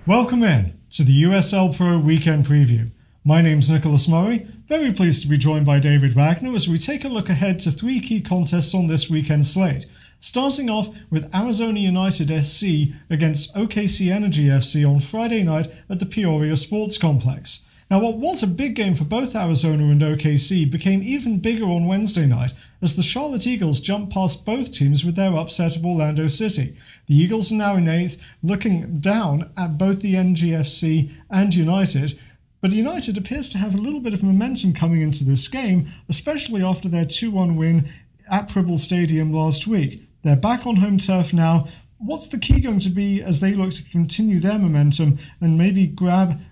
Welcome in to the USL Pro Weekend Preview. My name's Nicholas Murray, very pleased to be joined by David Wagner as we take a look ahead to three key contests on this weekend's slate, starting off with Arizona United SC against OKC Energy FC on Friday night at the Peoria Sports Complex. Now, what was a big game for both Arizona and OKC became even bigger on Wednesday night as the Charlotte Eagles jumped past both teams with their upset of Orlando City. The Eagles are now in 8th, looking down at both the NGFC and United, but United appears to have a little bit of momentum coming into this game, especially after their 2-1 win at Pribble Stadium last week. They're back on home turf now. What's the key going to be as they look to continue their momentum and maybe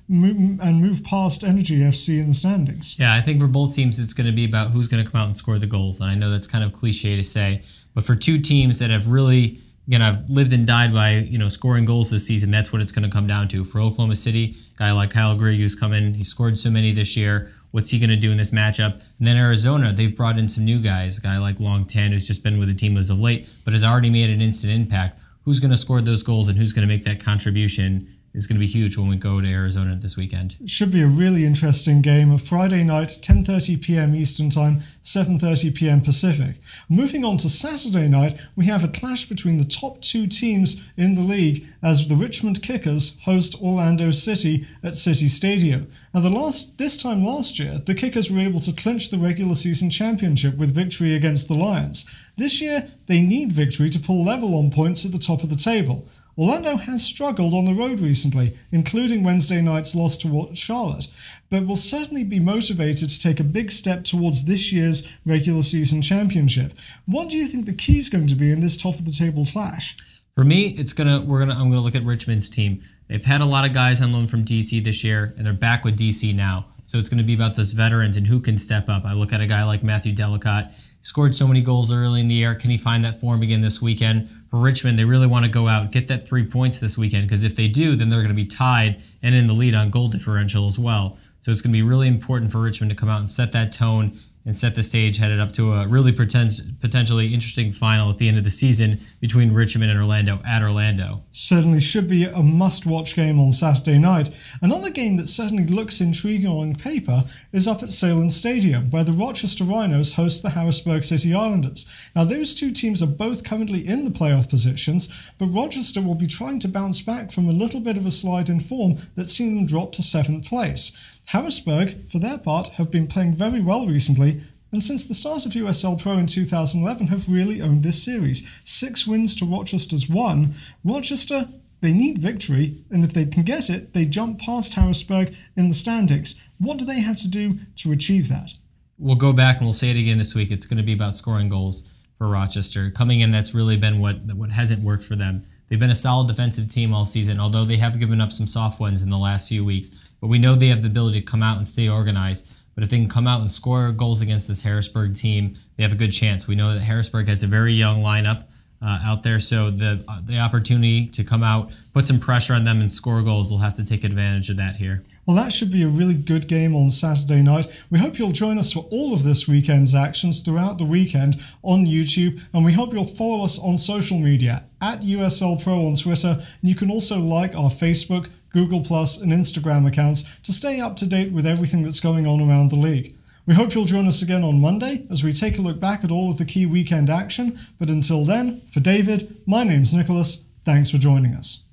move past Energy FC in the standings? Yeah, I think for both teams it's going to be about who's going to come out and score the goals. And I know that's kind of cliche to say, but for two teams that have really, I've lived and died by, scoring goals this season, that's what it's going to come down to. For Oklahoma City, a guy like Kyle Grigg who's come in, he scored so many this year. What's he going to do in this matchup? And then Arizona, they've brought in some new guys, a guy like Long Tan who's just been with the team as of late, but has already made an instant impact. Who's going to score those goals and who's going to make that contribution is going to be huge when we go to Arizona this weekend. It should be a really interesting game. A Friday night, 10:30 p.m. Eastern Time, 7:30 p.m. Pacific. Moving on to Saturday night, we have a clash between the top two teams in the league as the Richmond Kickers host Orlando City at City Stadium. Now, this time last year, the Kickers were able to clinch the regular season championship with victory against the Lions. This year, they need victory to pull level on points at the top of the table. Orlando has struggled on the road recently, including Wednesday night's loss to Charlotte, but will certainly be motivated to take a big step towards this year's regular season championship. What do you think the key is going to be in this top of the table clash? For me, I'm gonna look at Richmond's team. They've had a lot of guys on loan from DC this year, and they're back with DC now. So it's going to be about those veterans and who can step up. I look at a guy like Matthew Delicott. He scored so many goals early in the year. Can he find that form again this weekend? For Richmond, they really want to go out and get that 3 points this weekend, because if they do, then they're going to be tied and in the lead on goal differential as well. So it's going to be really important for Richmond to come out and set that tone and set the stage headed up to a really potentially interesting final at the end of the season between Richmond and Orlando at Orlando. Certainly should be a must-watch game on Saturday night. Another game that certainly looks intriguing on paper is up at Sahlen Stadium, where the Rochester Rhinos host the Harrisburg City Islanders. Now, those two teams are both currently in the playoff positions, but Rochester will be trying to bounce back from a little bit of a slide in form that's seen them drop to 7th place. Harrisburg, for their part, have been playing very well recently, and since the start of USL Pro in 2011 have really owned this series. 6 wins to Rochester's 1. Rochester, they need victory, and if they can get it, they jump past Harrisburg in the standings. What do they have to do to achieve that? We'll go back and we'll say it again this week. It's going to be about scoring goals for Rochester. Coming in, that's really been what hasn't worked for them. They've been a solid defensive team all season, although they have given up some soft ones in the last few weeks. But we know they have the ability to come out and stay organized. But if they can come out and score goals against this Harrisburg team, they have a good chance. We know that Harrisburg has a very young lineup out there, so the opportunity to come out, put some pressure on them and score goals, they'll have to take advantage of that here. Well, that should be a really good game on Saturday night. We hope you'll join us for all of this weekend's actions throughout the weekend on YouTube, and we hope you'll follow us on social media at USL Pro on Twitter, and you can also like our Facebook, Google+, and Instagram accounts to stay up to date with everything that's going on around the league. We hope you'll join us again on Monday as we take a look back at all of the key weekend action, but until then, for David, my name's Nicholas. Thanks for joining us.